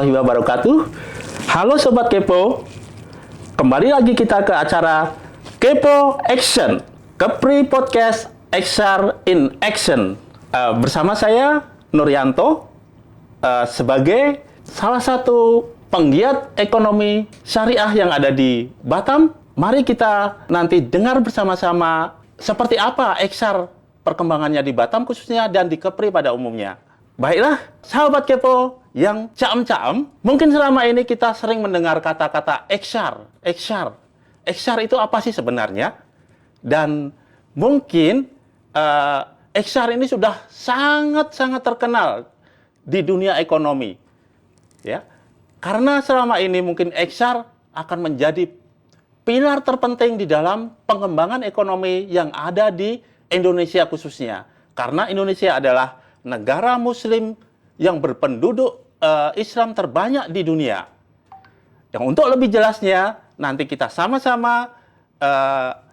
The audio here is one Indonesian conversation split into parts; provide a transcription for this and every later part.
warahmatullahi wabarakatuh. Halo Sobat Kepo, kembali lagi kita ke acara Kepo Action, Kepri Podcast XR in Action. Bersama saya, Nuryanto, sebagai salah satu penggiat ekonomi syariah yang ada di Batam. Mari kita nanti dengar bersama-sama seperti apa XR perkembangannya di Batam khususnya dan di Kepri pada umumnya. Baiklah, sahabat Kepo yang caem-caem, mungkin selama ini kita sering mendengar kata-kata XR. XR itu apa sih sebenarnya? Dan mungkin XR ini sudah sangat-sangat terkenal di dunia ekonomi. Ya. Karena selama ini mungkin XR akan menjadi pilar terpenting di dalam pengembangan ekonomi yang ada di Indonesia khususnya. Karena Indonesia adalah negara Muslim yang berpenduduk Islam terbanyak di dunia. Yang untuk lebih jelasnya, nanti kita sama-sama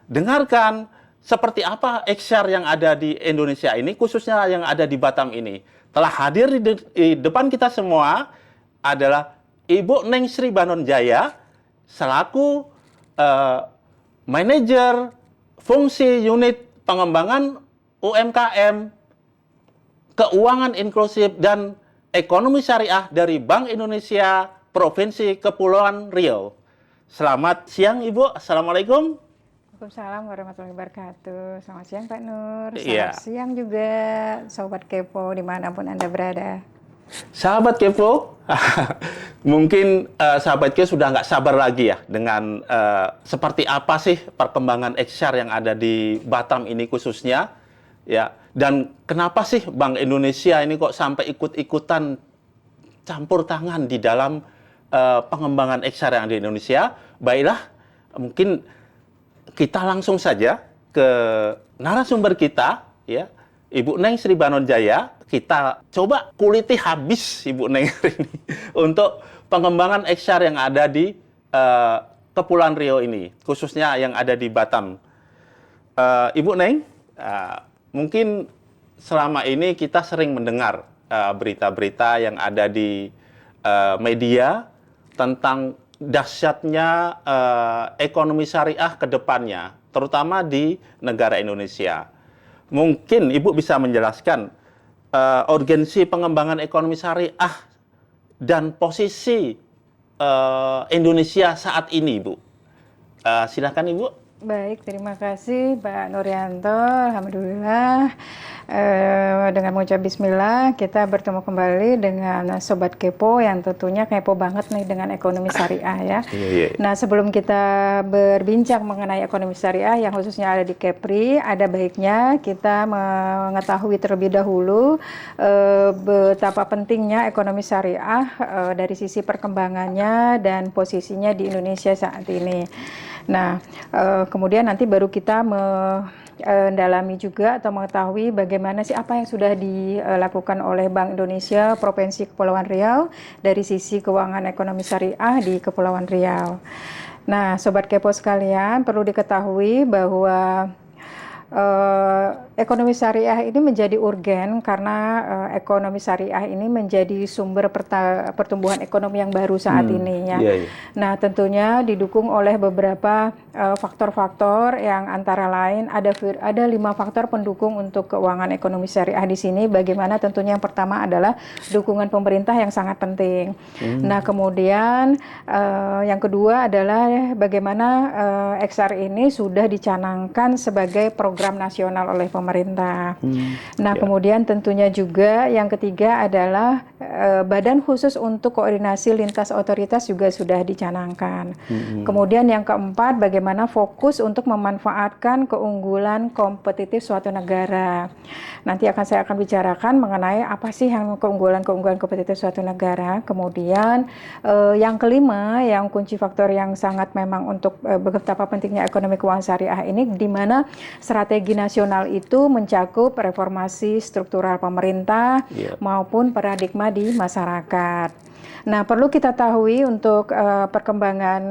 dengarkan seperti apa XR yang ada di Indonesia ini, khususnya yang ada di Batam ini. Telah hadir di depan kita semua adalah Ibu Neng Sri Banonjaya, selaku manajer fungsi unit pengembangan UMKM, keuangan inklusif dan ekonomi syariah dari Bank Indonesia Provinsi Kepulauan Riau. Selamat siang Ibu, Assalamualaikum. Waalaikumsalam warahmatullahi wabarakatuh. Selamat siang Pak Nur. Iya. Selamat siang juga Sobat Kepo dimanapun Anda berada. Sahabat Kepo, mungkin sahabat Kepo sudah nggak sabar lagi ya dengan seperti apa sih perkembangan XR yang ada di Batam ini khususnya. Ya, dan kenapa sih Bank Indonesia ini kok sampai ikut-ikutan campur tangan di dalam pengembangan XR yang ada di Indonesia? Baiklah, mungkin kita langsung saja ke narasumber kita, ya, Ibu Neng Sri Banonjaya. Kita coba kuliti habis Ibu Neng ini untuk pengembangan XR yang ada di Kepulauan Riau ini, khususnya yang ada di Batam. Ibu Neng, mungkin selama ini kita sering mendengar berita-berita yang ada di media tentang dahsyatnya ekonomi syariah ke depannya, terutama di negara Indonesia. Mungkin Ibu bisa menjelaskan urgensi pengembangan ekonomi syariah dan posisi Indonesia saat ini, Ibu. Silakan Ibu. Baik, terima kasih Pak Nuryanto. Alhamdulillah, dengan mengucap bismillah, kita bertemu kembali dengan Sobat Kepo yang tentunya kepo banget nih dengan ekonomi syariah ya. Nah, sebelum kita berbincang mengenai ekonomi syariah yang khususnya ada di Kepri, ada baiknya kita mengetahui terlebih dahulu betapa pentingnya ekonomi syariah dari sisi perkembangannya dan posisinya di Indonesia saat ini. Nah, kemudian nanti baru kita mendalami juga atau mengetahui bagaimana sih apa yang sudah dilakukan oleh Bank Indonesia Provinsi Kepulauan Riau dari sisi keuangan ekonomi syariah di Kepulauan Riau. Nah, Sobat Kepo sekalian, perlu diketahui bahwa ekonomi syariah ini menjadi urgen karena ekonomi syariah ini menjadi sumber pertumbuhan ekonomi yang baru saat ini ya. Nah, tentunya didukung oleh beberapa faktor-faktor yang antara lain ada 5 faktor pendukung untuk keuangan ekonomi syariah di sini. Bagaimana tentunya yang pertama adalah dukungan pemerintah yang sangat penting. Nah, kemudian yang kedua adalah bagaimana XR ini sudah dicanangkan sebagai program nasional oleh pemerintah. Nah, kemudian tentunya juga yang ketiga adalah badan khusus untuk koordinasi lintas otoritas juga sudah dicanangkan. Kemudian yang keempat, bagaimana fokus untuk memanfaatkan keunggulan kompetitif suatu negara. Nanti saya akan bicarakan mengenai apa sih yang keunggulan kompetitif suatu negara. Kemudian yang kelima, yang kunci faktor yang sangat memang untuk betapa pentingnya ekonomi keuangan syariah ini, di mana strategi strategi nasional itu mencakup reformasi struktural pemerintah maupun paradigma di masyarakat. Nah, perlu kita tahu untuk perkembangan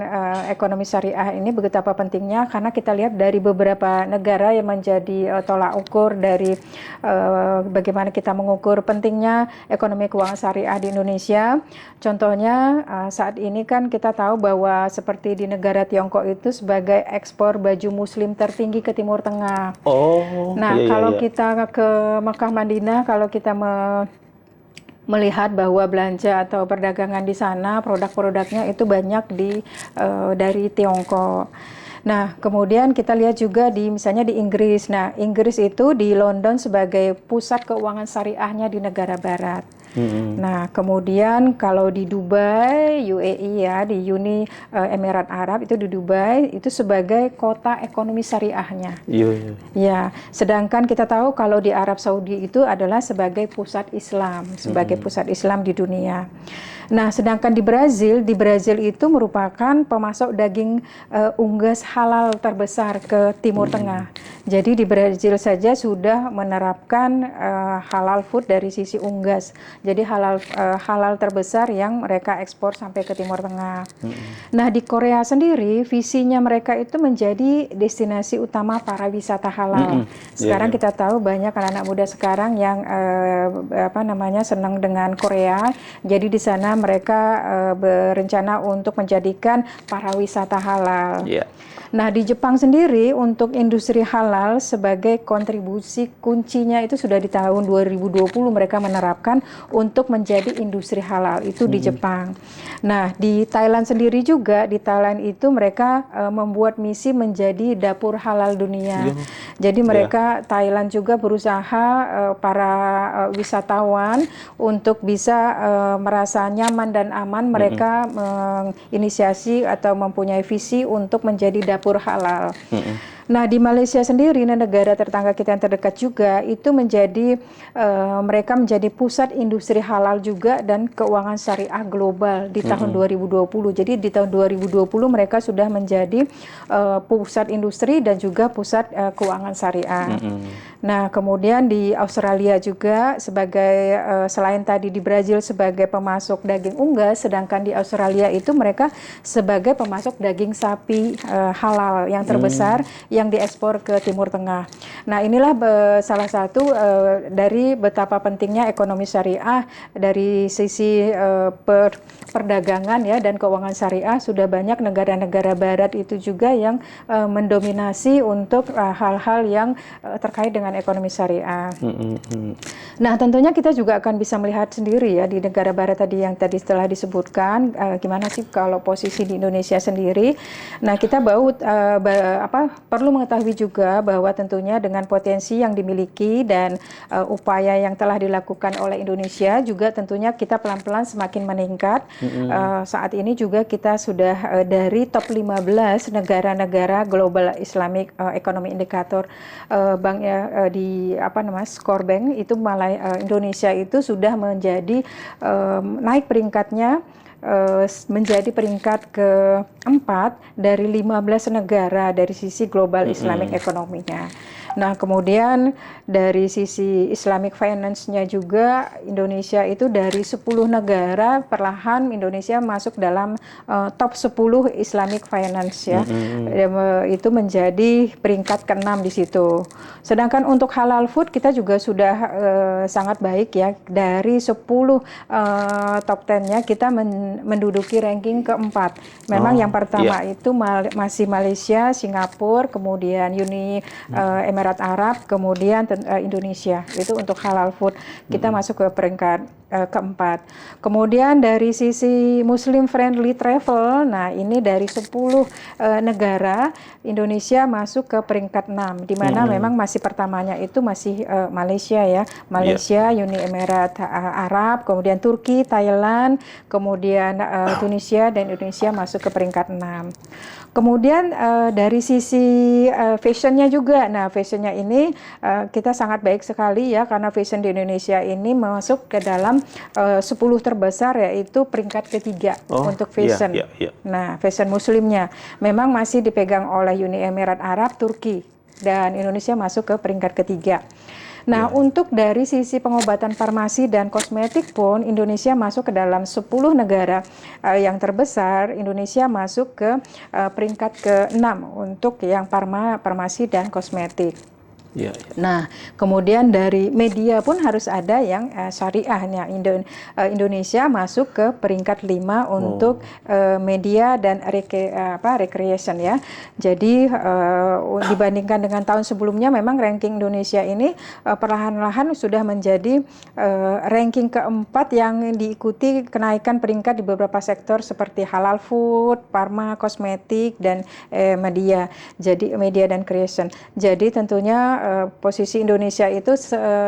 ekonomi syariah ini betapa pentingnya, karena kita lihat dari beberapa negara yang menjadi tolak ukur dari bagaimana kita mengukur pentingnya ekonomi keuangan syariah di Indonesia. Contohnya saat ini kan kita tahu bahwa seperti di negara Tiongkok itu sebagai ekspor baju muslim tertinggi ke Timur Tengah. Nah, kalau kita ke Mekah Madinah, kalau kita melihat bahwa belanja atau perdagangan di sana, produk-produknya itu banyak dari Tiongkok. Nah, kemudian kita lihat juga misalnya di Inggris. Nah, Inggris itu di London sebagai pusat keuangan syariahnya di negara barat. Nah, kemudian kalau di Dubai, UAE ya, di Uni Emirat Arab itu di Dubai itu sebagai kota ekonomi syariahnya. Ya, sedangkan kita tahu kalau di Arab Saudi itu adalah sebagai pusat Islam, sebagai pusat Islam di dunia. Nah, sedangkan di Brazil itu merupakan pemasok daging unggas halal terbesar ke Timur Tengah. Jadi di Brazil saja sudah menerapkan halal food dari sisi unggas. Jadi halal terbesar yang mereka ekspor sampai ke Timur Tengah. Nah, di Korea sendiri visinya mereka itu menjadi destinasi utama para wisata halal. Sekarang kita tahu banyak anak-anak muda sekarang yang senang dengan Korea. Jadi di sana mereka berencana untuk menjadikan para wisata halal. Nah, di Jepang sendiri untuk industri halal sebagai kontribusi kuncinya itu sudah di tahun 2020 mereka menerapkan untuk menjadi industri halal itu di Jepang. Nah, di Thailand sendiri juga, di Thailand itu mereka membuat misi menjadi dapur halal dunia. Jadi mereka Thailand juga berusaha para wisatawan untuk bisa merasa nyaman dan aman, mereka menginisiasi atau mempunyai visi untuk menjadi dapur halal. Nah, di Malaysia sendiri, negara tetangga kita yang terdekat juga, itu mereka menjadi pusat industri halal juga dan keuangan syariah global di tahun 2020. Jadi di tahun 2020 mereka sudah menjadi pusat industri dan juga pusat keuangan syariah. Nah, kemudian di Australia juga sebagai selain tadi di Brazil sebagai pemasok daging unggas, sedangkan di Australia itu mereka sebagai pemasok daging sapi halal yang terbesar yang diekspor ke Timur Tengah. Nah, inilah salah satu dari betapa pentingnya ekonomi syariah dari sisi perdagangan ya dan keuangan syariah. Sudah banyak negara-negara barat itu juga yang mendominasi untuk hal-hal yang terkait dengan ekonomi syariah. Nah, tentunya kita juga akan bisa melihat sendiri ya di negara barat tadi yang tadi setelah disebutkan gimana sih kalau posisi di Indonesia sendiri. Nah, kita perlu mengetahui juga bahwa tentunya dengan potensi yang dimiliki dan upaya yang telah dilakukan oleh Indonesia juga tentunya kita pelan-pelan semakin meningkat. Saat ini juga kita sudah dari top 15 negara-negara Global Islamic Economic Indicator di Scorebank itu Indonesia itu sudah menjadi naik peringkatnya menjadi peringkat keempat dari 15 negara dari sisi global Islamic ekonominya. Nah, kemudian dari sisi Islamic finance-nya juga Indonesia itu dari 10 negara perlahan Indonesia masuk dalam top 10 Islamic finance ya. Itu menjadi peringkat ke-6 di situ. Sedangkan untuk halal food kita juga sudah sangat baik ya. Dari 10 top 10-nya kita menduduki ranking keempat. Memang yang pertama itu masih Malaysia, Singapura, kemudian Uni Emirat Arab, kemudian Indonesia. Itu untuk halal food. Kita masuk ke peringkat keempat. Kemudian dari sisi Muslim friendly travel, nah ini dari 10 negara Indonesia masuk ke peringkat 6, di mana memang masih pertamanya itu masih Malaysia ya. Malaysia, Uni Emirat Arab, kemudian Turki, Thailand, kemudian Tunisia dan Indonesia masuk ke peringkat 6. Kemudian dari sisi fashionnya juga, nah fashionnya ini kita sangat baik sekali ya, karena fashion di Indonesia ini masuk ke dalam 10 terbesar, yaitu peringkat ketiga untuk fashion. Nah, fashion muslimnya memang masih dipegang oleh Uni Emirat Arab, Turki. dan Indonesia masuk ke peringkat ketiga. Nah, untuk dari sisi pengobatan farmasi dan kosmetik pun Indonesia masuk ke dalam 10 negara yang terbesar. Indonesia masuk ke peringkat ke-6 untuk yang farmasi dan kosmetik. Ya, ya. Nah, kemudian dari media pun harus ada yang syariahnya. Indonesia masuk ke peringkat 5 untuk media dan recreation ya. Jadi dibandingkan dengan tahun sebelumnya, memang ranking Indonesia ini perlahan-lahan sudah menjadi ranking keempat yang diikuti kenaikan peringkat di beberapa sektor seperti halal food, pharma, kosmetik, dan media. Jadi media dan creation. Jadi tentunya posisi Indonesia itu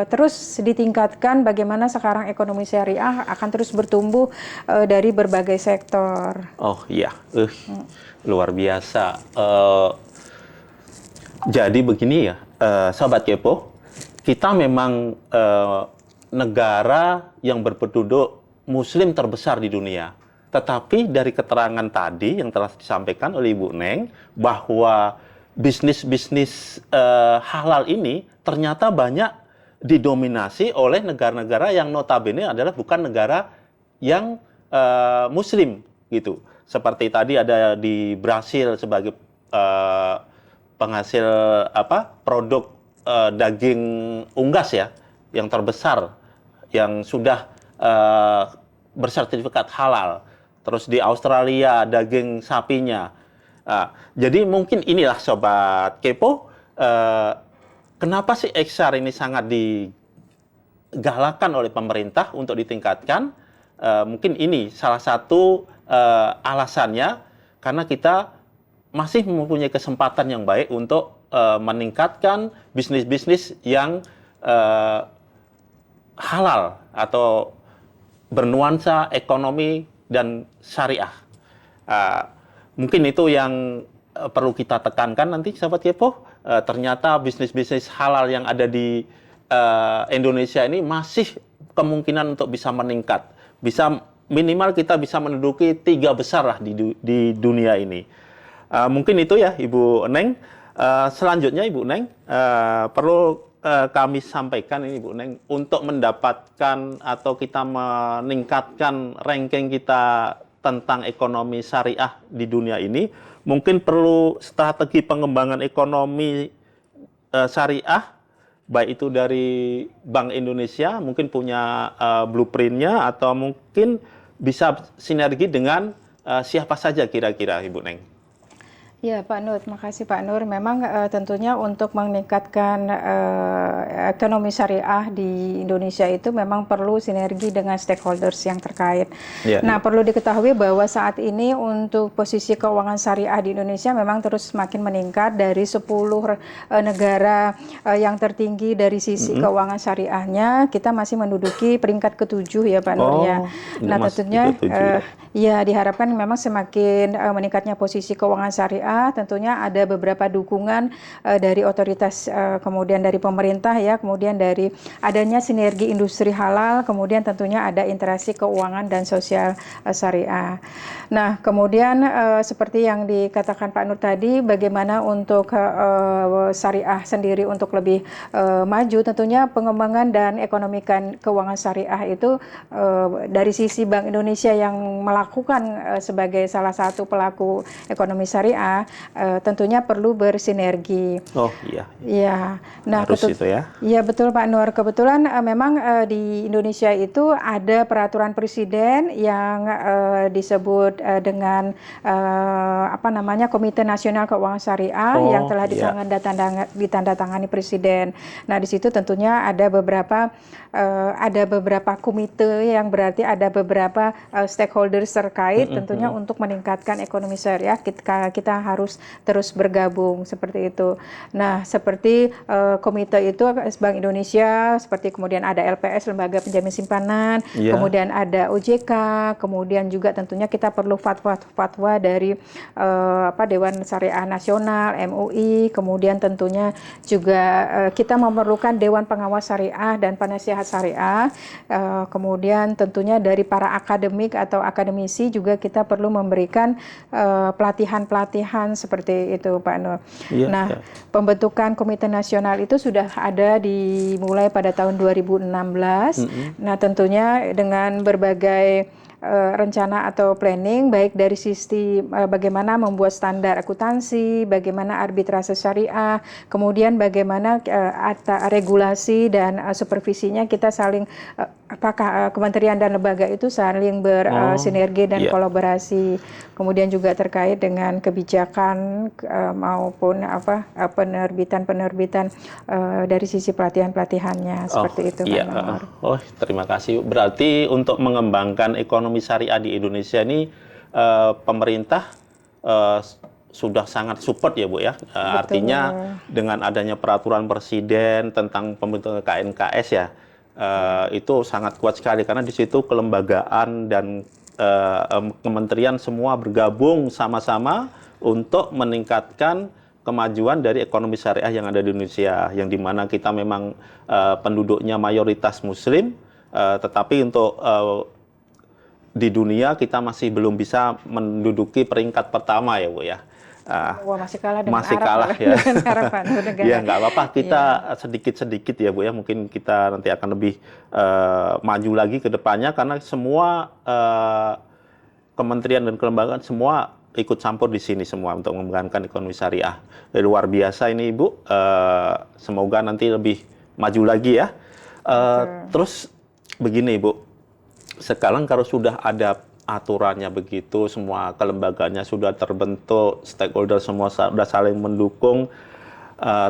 terus ditingkatkan, bagaimana sekarang ekonomi syariah akan terus bertumbuh dari berbagai sektor. Oh iya, luar biasa. Jadi begini ya, Sobat Kepo, kita memang negara yang berpenduduk Muslim terbesar di dunia. Tetapi dari keterangan tadi yang telah disampaikan oleh Ibu Neng, bahwa bisnis-bisnis halal ini ternyata banyak didominasi oleh negara-negara yang notabene adalah bukan negara yang Muslim gitu. Seperti tadi ada di Brasil sebagai penghasil produk daging unggas ya, yang terbesar, yang sudah bersertifikat halal. Terus di Australia daging sapinya. Jadi mungkin inilah Sobat Kepo, kenapa sih XR ini sangat digalakkan oleh pemerintah untuk ditingkatkan. Mungkin ini salah satu alasannya, karena kita masih mempunyai kesempatan yang baik untuk meningkatkan bisnis-bisnis yang halal atau bernuansa ekonomi dan syariah. Mungkin itu yang perlu kita tekankan nanti, Sahabat Kepo. Ternyata bisnis-bisnis halal yang ada di Indonesia ini masih kemungkinan untuk bisa meningkat. Bisa minimal kita bisa menduduki 3 besar lah di dunia ini. Mungkin itu ya Ibu Neng. Selanjutnya Ibu Neng, perlu kami sampaikan ini Ibu Neng, untuk mendapatkan atau kita meningkatkan ranking kita tentang ekonomi syariah di dunia ini, mungkin perlu strategi pengembangan ekonomi syariah, baik itu dari Bank Indonesia, mungkin punya blueprint-nya, atau mungkin bisa sinergi dengan siapa saja kira-kira Ibu Neng. Ya Pak Nur, makasih Pak Nur. Memang tentunya untuk meningkatkan ekonomi syariah di Indonesia itu memang perlu sinergi dengan stakeholders yang terkait. Nah, perlu diketahui bahwa saat ini untuk posisi keuangan syariah di Indonesia memang terus semakin meningkat. Dari 10 negara yang tertinggi dari sisi keuangan syariahnya, kita masih menduduki peringkat ke-7 ya Pak Nur ya. Nah, tentunya ya diharapkan memang semakin meningkatnya posisi keuangan syariah, tentunya ada beberapa dukungan dari otoritas, kemudian dari pemerintah ya, kemudian dari adanya sinergi industri halal, kemudian tentunya ada interaksi keuangan dan sosial syariah. Nah, kemudian seperti yang dikatakan Pak Nur tadi, bagaimana untuk syariah sendiri untuk lebih maju, tentunya pengembangan dan ekonomikan keuangan syariah itu dari sisi Bank Indonesia yang melakukan sebagai salah satu pelaku ekonomi syariah, tentunya perlu bersinergi. Oh iya. Ya, nah harus itu ya. Iya betul Pak Nur. Kebetulan memang di Indonesia itu ada peraturan presiden yang disebut dengan Komite Nasional Keuangan Syariah yang telah ditandatangani presiden. Nah di situ tentunya ada beberapa komite yang berarti ada beberapa stakeholders terkait, tentunya untuk meningkatkan ekonomi syariah kita harus terus bergabung seperti itu. Nah, seperti komite itu Bank Indonesia, seperti kemudian ada LPS, Lembaga Penjamin Simpanan, kemudian ada OJK, kemudian juga tentunya kita perlu fatwa dari Dewan Syariah Nasional, MUI, kemudian tentunya juga kita memerlukan Dewan Pengawas Syariah dan Penasihat Syariah, kemudian tentunya dari para akademik atau akademisi komisi juga kita perlu memberikan pelatihan-pelatihan seperti itu, Pak Nur. Nah, pembentukan Komite Nasional itu sudah ada dimulai pada tahun 2016. Nah, tentunya dengan berbagai rencana atau planning, baik dari sisi bagaimana membuat standar akuntansi, bagaimana arbitrase syariah, kemudian bagaimana regulasi dan supervisinya kita saling apakah kementerian dan lembaga itu saling bersinergi dan kolaborasi. Kemudian juga terkait dengan kebijakan maupun penerbitan-penerbitan dari sisi pelatihan-pelatihannya seperti itu, Pak Nur. Oh, terima kasih. Berarti untuk mengembangkan ekonomi syariah di Indonesia ini pemerintah sudah sangat support ya Bu ya. Artinya dengan adanya peraturan presiden tentang pembentukan KNKS ya, itu sangat kuat sekali karena di situ kelembagaan dan kementerian semua bergabung sama-sama untuk meningkatkan kemajuan dari ekonomi syariah yang ada di Indonesia, yang dimana kita memang penduduknya mayoritas Muslim, tetapi untuk di dunia kita masih belum bisa menduduki peringkat pertama ya Bu ya. Wah, masih kalah dengan masih Arab, kalah ya. Ya nggak apa-apa, kita sedikit-sedikit ya Bu ya, mungkin kita nanti akan lebih maju lagi ke depannya karena semua kementerian dan kelembagaan semua ikut campur di sini semua untuk mengembangkan ekonomi syariah. Luar biasa ini Ibu, semoga nanti lebih maju lagi ya. Terus begini Ibu, sekarang kalau sudah ada aturannya begitu, semua kelembagaannya sudah terbentuk, stakeholder semua sudah saling mendukung,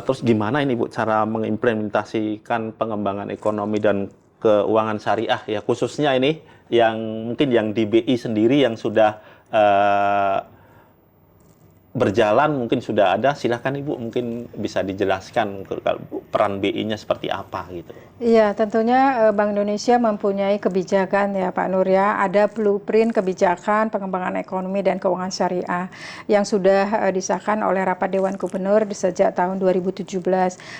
terus gimana ini Bu cara mengimplementasikan pengembangan ekonomi dan keuangan syariah ya, khususnya ini yang mungkin yang di BI sendiri yang sudah berjalan mungkin sudah ada, silakan Ibu mungkin bisa dijelaskan peran BI-nya seperti apa gitu. Iya, tentunya Bank Indonesia mempunyai kebijakan ya Pak Nur ya, ada blueprint kebijakan pengembangan ekonomi dan keuangan syariah yang sudah disahkan oleh Rapat Dewan Gubernur sejak tahun 2017.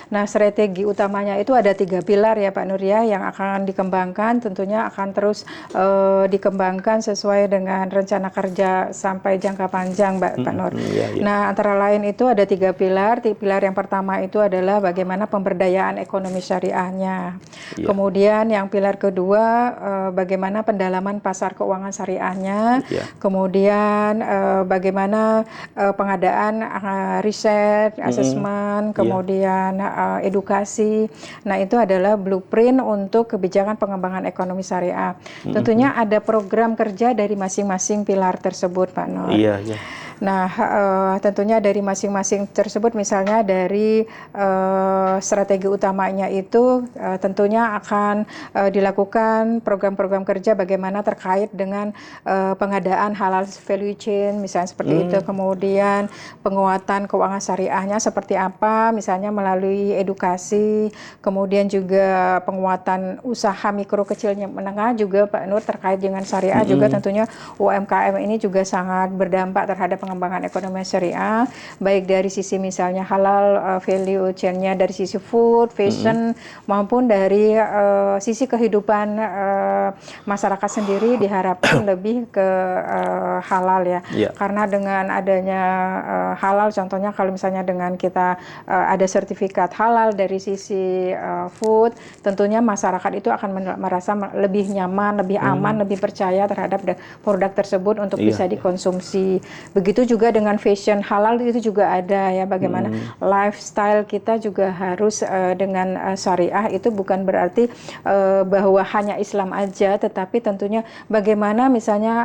Nah, strategi utamanya itu ada 3 pilar ya Pak Nur ya, yang akan dikembangkan, tentunya akan terus dikembangkan sesuai dengan rencana kerja sampai jangka panjang Pak Nur. Nah, antara lain itu ada 3 pilar. Pilar yang pertama itu adalah bagaimana pemberdayaan ekonomi syariahnya. Kemudian yang pilar kedua bagaimana pendalaman pasar keuangan syariahnya. Kemudian bagaimana pengadaan riset, asesmen, kemudian edukasi. Nah, itu adalah blueprint untuk kebijakan pengembangan ekonomi syariah. Tentunya ada program kerja dari masing-masing pilar tersebut, Pak Nur. Nah, tentunya dari masing-masing tersebut, misalnya dari strategi utamanya itu tentunya akan dilakukan program-program kerja bagaimana terkait dengan pengadaan halal value chain, misalnya seperti itu. Kemudian penguatan keuangan syariahnya seperti apa, misalnya melalui edukasi, kemudian juga penguatan usaha mikro kecil menengah juga Pak Nur terkait dengan syariah juga tentunya UMKM ini juga sangat berdampak terhadap pengembangan ekonomi syariah, baik dari sisi misalnya halal value chain-nya dari sisi food, fashion, maupun dari sisi kehidupan masyarakat sendiri diharapkan lebih ke halal ya. Karena dengan adanya halal, contohnya kalau misalnya dengan kita ada sertifikat halal dari sisi food, tentunya masyarakat itu akan merasa lebih nyaman, lebih aman, lebih percaya terhadap produk tersebut untuk bisa dikonsumsi. Begitu juga dengan fashion halal itu juga ada ya, bagaimana lifestyle kita juga harus dengan syariah, itu bukan berarti bahwa hanya Islam aja, tetapi tentunya bagaimana misalnya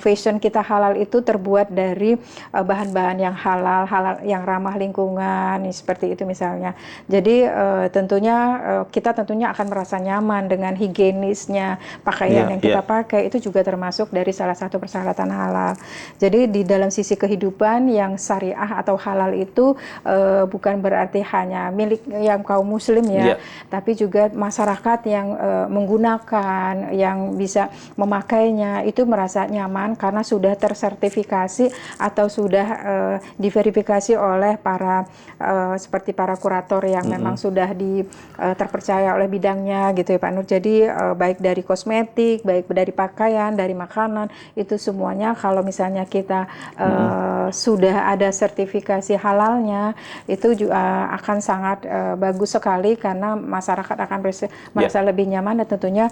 fashion kita halal itu terbuat dari bahan-bahan yang halal yang ramah lingkungan, seperti itu misalnya. Jadi tentunya kita tentunya akan merasa nyaman dengan higienisnya pakaian yang kita pakai, itu juga termasuk dari salah satu persyaratan halal. Jadi di dalam sisi kondisi kehidupan yang syariah atau halal itu bukan berarti hanya milik yang kaum muslim ya, tapi juga masyarakat yang menggunakan, yang bisa memakainya itu merasa nyaman karena sudah tersertifikasi atau sudah diverifikasi oleh para seperti para kurator yang memang sudah terpercaya oleh bidangnya gitu ya Pak Nur. Jadi baik dari kosmetik, baik dari pakaian, dari makanan, itu semuanya kalau misalnya kita sudah ada sertifikasi halalnya, itu juga akan sangat bagus sekali karena masyarakat akan merasa lebih nyaman, dan tentunya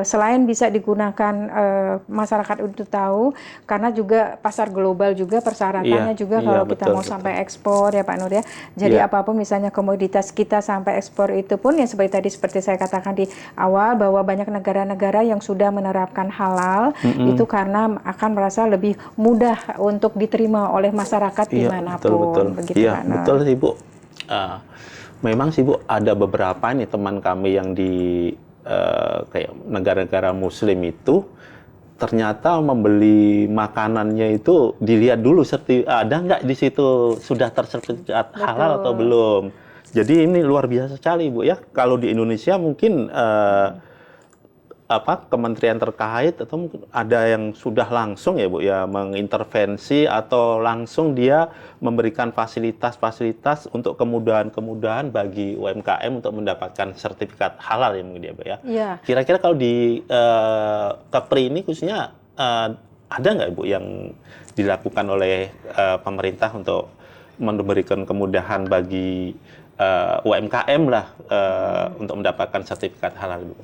selain bisa digunakan masyarakat untuk tahu, karena juga pasar global juga persyaratannya juga kalau kita mau sampai ekspor ya Pak Nur ya. Jadi apapun misalnya komoditas kita sampai ekspor itu pun ya seperti saya katakan di awal bahwa banyak negara-negara yang sudah menerapkan halal itu karena akan merasa lebih mudah untuk diterima oleh masyarakat dimanapun. Begitu Pak Nur. Betul sih Bu. Memang sih Bu, ada beberapa nih teman kami yang di kayak negara-negara muslim itu ternyata membeli makanannya itu dilihat dulu ada nggak di situ sudah tersertifikat halal atau belum. Jadi ini luar biasa sekali Bu ya. Kalau di Indonesia mungkin kementerian terkait atau mungkin ada yang sudah langsung ya Bu ya mengintervensi atau langsung dia memberikan fasilitas-fasilitas untuk kemudahan-kemudahan bagi UMKM untuk mendapatkan sertifikat halal ya mungkin ya Bu ya. Kira-kira kalau di Kepri ini khususnya ada nggak Bu yang dilakukan oleh pemerintah untuk memberikan kemudahan bagi UMKM lah untuk mendapatkan sertifikat halal Bu?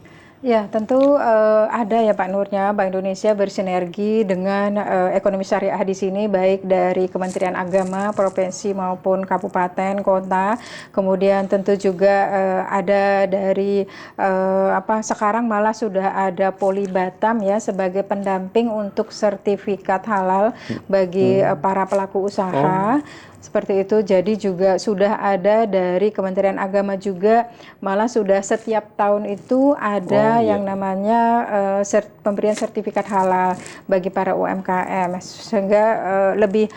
Ya, tentu ada ya Pak Nurnya. Bank Indonesia bersinergi dengan ekonomi syariah di sini, baik dari Kementerian Agama, provinsi maupun kabupaten, kota. Kemudian tentu juga ada dari sekarang malah sudah ada Poli Batam ya sebagai pendamping untuk sertifikat halal bagi para pelaku usaha. Seperti itu, jadi juga sudah ada dari Kementerian Agama juga, malah sudah setiap tahun itu ada yang namanya pemberian sertifikat halal bagi para UMKM, sehingga lebih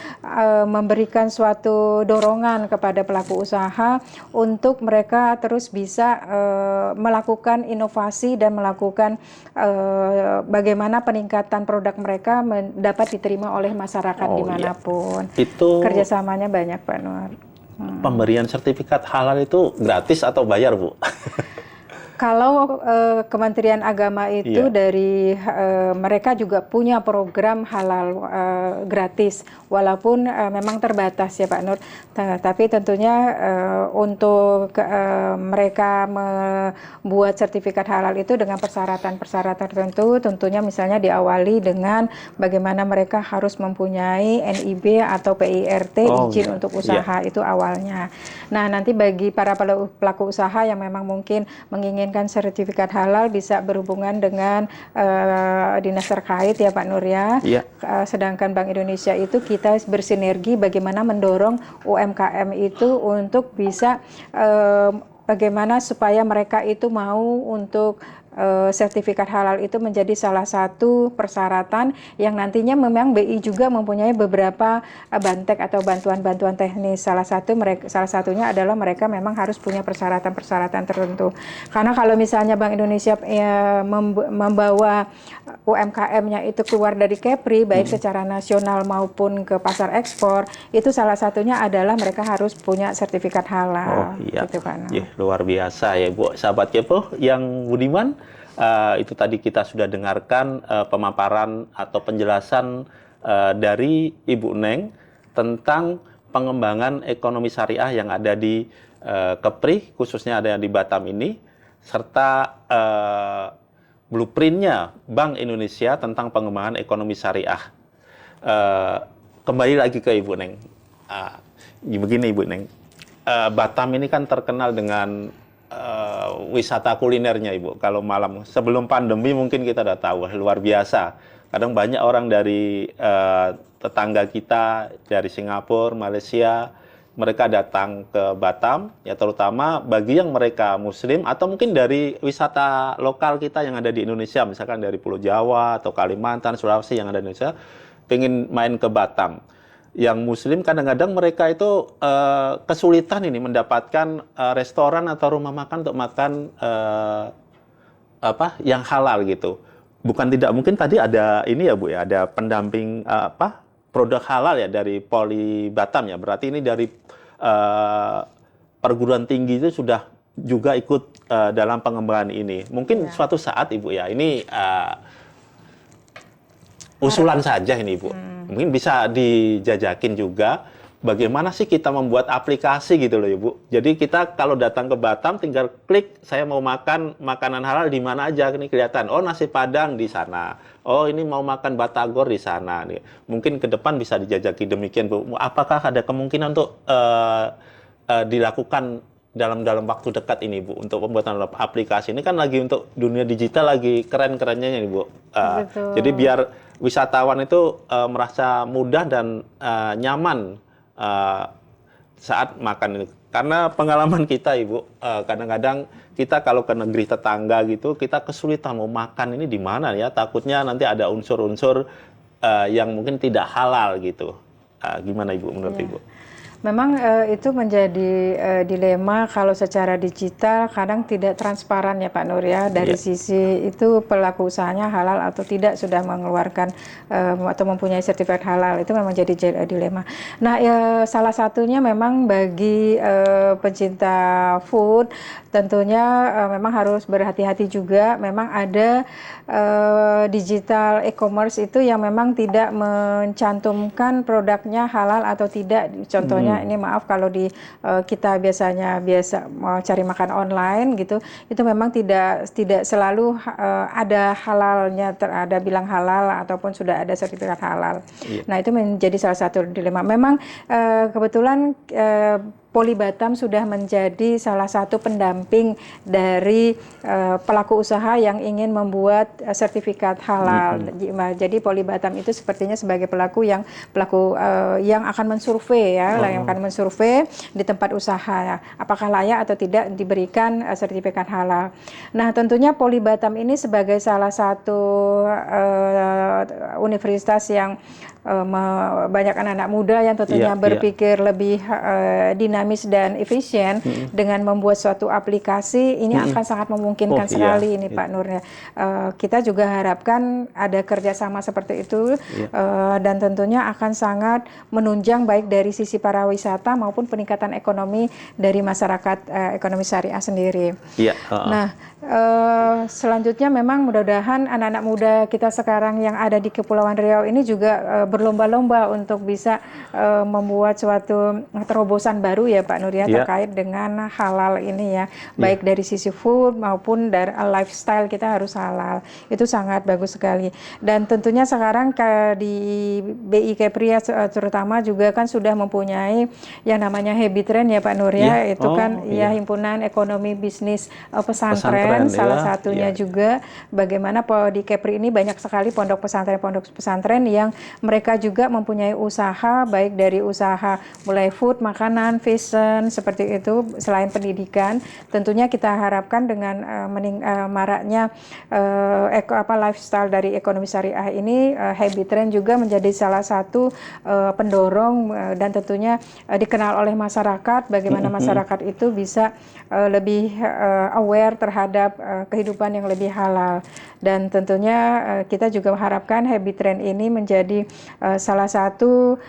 memberikan suatu dorongan kepada pelaku usaha untuk mereka terus bisa melakukan inovasi dan melakukan bagaimana peningkatan produk mereka dapat diterima oleh masyarakat dimanapun. Itu kerjasamanya banyak Pak Nur. Pemberian sertifikat halal itu gratis atau bayar Bu? Kalau Kementerian Agama itu dari mereka juga punya program halal gratis, walaupun memang terbatas ya Pak Nur. Tapi tentunya untuk mereka membuat sertifikat halal itu dengan persyaratan-persyaratan tertentu, tentunya misalnya diawali dengan bagaimana mereka harus mempunyai NIB atau PIRT, izin untuk usaha itu awalnya. Nah, nanti bagi para pelaku usaha yang memang mungkin menginginkan sertifikat halal bisa berhubungan dengan dinas terkait ya Pak Nur ya. Sedangkan Bank Indonesia itu kita bersinergi bagaimana mendorong UMKM itu untuk bisa bagaimana supaya mereka itu mau untuk sertifikat halal itu menjadi salah satu persyaratan yang nantinya memang BI juga mempunyai beberapa bantek atau bantuan-bantuan teknis. Salah satunya adalah mereka memang harus punya persyaratan-persyaratan tertentu. Karena kalau misalnya Bank Indonesia membawa UMKM-nya itu keluar dari Kepri, baik secara nasional maupun ke pasar ekspor, itu salah satunya adalah mereka harus punya sertifikat halal. Gitu, Pak. Luar biasa ya Bu. Sahabat Kepo yang budiman, itu tadi kita sudah dengarkan pemaparan atau penjelasan dari Ibu Neng tentang pengembangan ekonomi syariah yang ada di Kepri, khususnya ada di Batam ini, serta blueprintnya Bank Indonesia tentang pengembangan ekonomi syariah. Kembali lagi ke Ibu Neng. Begini Ibu Neng, Batam ini kan terkenal dengan wisata kulinernya Ibu. Kalau malam sebelum pandemi mungkin kita udah tahu luar biasa. Kadang banyak orang dari tetangga kita dari Singapura, Malaysia, mereka datang ke Batam ya, terutama bagi yang mereka Muslim atau mungkin dari wisata lokal kita yang ada di Indonesia, misalkan dari Pulau Jawa atau Kalimantan, Sulawesi yang ada di Indonesia, pengen main ke Batam. yang Muslim kadang-kadang mereka itu kesulitan ini mendapatkan restoran atau rumah makan untuk makan yang halal gitu. Bukan tidak mungkin tadi ada ini ya Bu ya, ada pendamping produk halal ya dari Poli Batam ya. Berarti ini dari perguruan tinggi itu sudah juga ikut dalam pengembangan ini. Mungkin suatu saat Ibu ya, ini usulan saja ini Ibu. Mungkin bisa dijajakin juga bagaimana sih kita membuat aplikasi gitu loh Ibu. Jadi kita kalau datang ke Batam tinggal klik saya mau makan makanan halal di mana aja, ini kelihatan. Oh, nasi Padang di sana. Oh, ini mau makan batagor di sana nih. Mungkin ke depan bisa dijajaki demikian Bu. Apakah ada kemungkinan untuk dilakukan dalam waktu dekat ini Bu untuk pembuatan aplikasi ini kan lagi untuk dunia digital lagi keren-kerennya nih Bu. Jadi biar wisatawan itu merasa mudah dan nyaman saat makan ini. Karena pengalaman kita Ibu, kadang-kadang kita kalau ke negeri tetangga gitu, kita kesulitan mau makan ini di mana ya, takutnya nanti ada unsur-unsur yang mungkin tidak halal gitu. Gimana Ibu menurut Ibu? Memang itu menjadi dilema kalau secara digital kadang tidak transparan ya Pak Nur ya, dari sisi itu pelaku usahanya halal atau tidak sudah mengeluarkan atau mempunyai sertifikat halal, itu memang jadi dilema. Nah salah satunya memang bagi pencinta food tentunya memang harus berhati-hati juga. Memang ada digital e-commerce itu yang memang tidak mencantumkan produknya halal atau tidak. Contohnya ini maaf kalau di kita biasa mau cari makan online gitu, itu memang tidak selalu ada halalnya, ada bilang halal ataupun sudah ada sertifikat halal. Nah itu menjadi salah satu dilema. Memang kebetulan Poli Batam sudah menjadi salah satu pendamping dari pelaku usaha yang ingin membuat sertifikat halal. Jadi Poli Batam itu sepertinya sebagai pelaku yang akan mensurvei ya, yang akan mensurvei di tempat usaha apakah layak atau tidak diberikan sertifikat halal. Nah tentunya Poli Batam ini sebagai salah satu universitas yang banyak anak-anak muda yang tentunya berpikir lebih dinamis dan efisien dengan membuat suatu aplikasi ini akan sangat memungkinkan sekali ini Pak Nur ya. Kita juga harapkan ada kerjasama seperti itu dan tentunya akan sangat menunjang baik dari sisi para wisata maupun peningkatan ekonomi dari masyarakat ekonomi syariah sendiri. Nah selanjutnya memang mudah-mudahan anak-anak muda kita sekarang yang ada di Kepulauan Riau ini juga berlomba-lomba untuk bisa membuat suatu terobosan baru ya Pak Nur ya, terkait dengan halal ini ya, baik dari sisi food maupun dari lifestyle kita harus halal. Itu sangat bagus sekali. Dan tentunya sekarang di BI Kepri terutama juga kan sudah mempunyai yang namanya Habit Trend ya Pak Nur ya, itu kan himpunan ekonomi bisnis pesantren salah satunya juga. Bagaimana di Kepri ini banyak sekali pondok pesantren yang mereka juga mempunyai usaha, baik dari usaha mulai food, makanan, fashion, seperti itu. Selain pendidikan, tentunya kita harapkan dengan maraknya lifestyle dari ekonomi syariah ini, Habit Trend juga menjadi salah satu pendorong dan tentunya dikenal oleh masyarakat, bagaimana masyarakat itu bisa lebih aware terhadap kehidupan yang lebih halal. Dan tentunya kita juga mengharapkan Habit Trend ini menjadi salah satu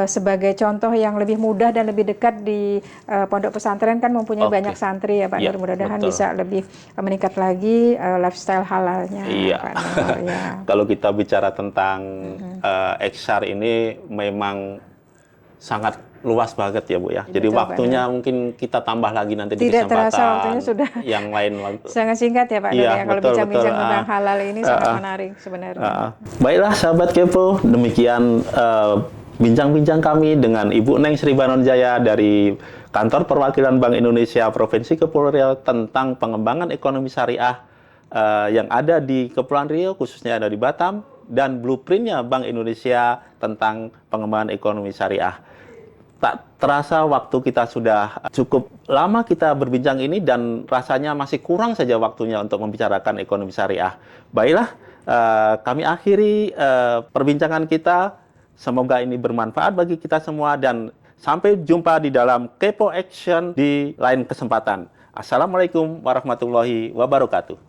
sebagai contoh yang lebih mudah dan lebih dekat di pondok pesantren kan mempunyai banyak santri ya Pak Nur, mudah-mudahan bisa lebih meningkat lagi lifestyle halalnya. Pak Nur, ya. Kalau kita bicara tentang XR ini memang sangat luas banget ya Bu ya. Jadi waktunya mungkin kita tambah lagi nanti di kesempatan terasa waktunya sudah yang lain. Sangat singkat ya Pak Nur ya. Kalau bincang-bincang tentang halal ini sangat menarik sebenarnya. Baiklah sahabat Kepo, demikian bincang-bincang kami dengan Ibu Neng Sri Banonjaya dari Kantor Perwakilan Bank Indonesia Provinsi Kepulauan Riau tentang pengembangan ekonomi syariah yang ada di Kepulauan Riau, khususnya ada di Batam, dan blueprintnya Bank Indonesia tentang pengembangan ekonomi syariah. Tak terasa waktu kita sudah cukup lama kita berbincang ini dan rasanya masih kurang saja waktunya untuk membicarakan ekonomi syariah. Baiklah, kami akhiri perbincangan kita Semoga ini bermanfaat bagi kita semua dan sampai jumpa di dalam Kepo Action di lain kesempatan. Assalamualaikum warahmatullahi wabarakatuh.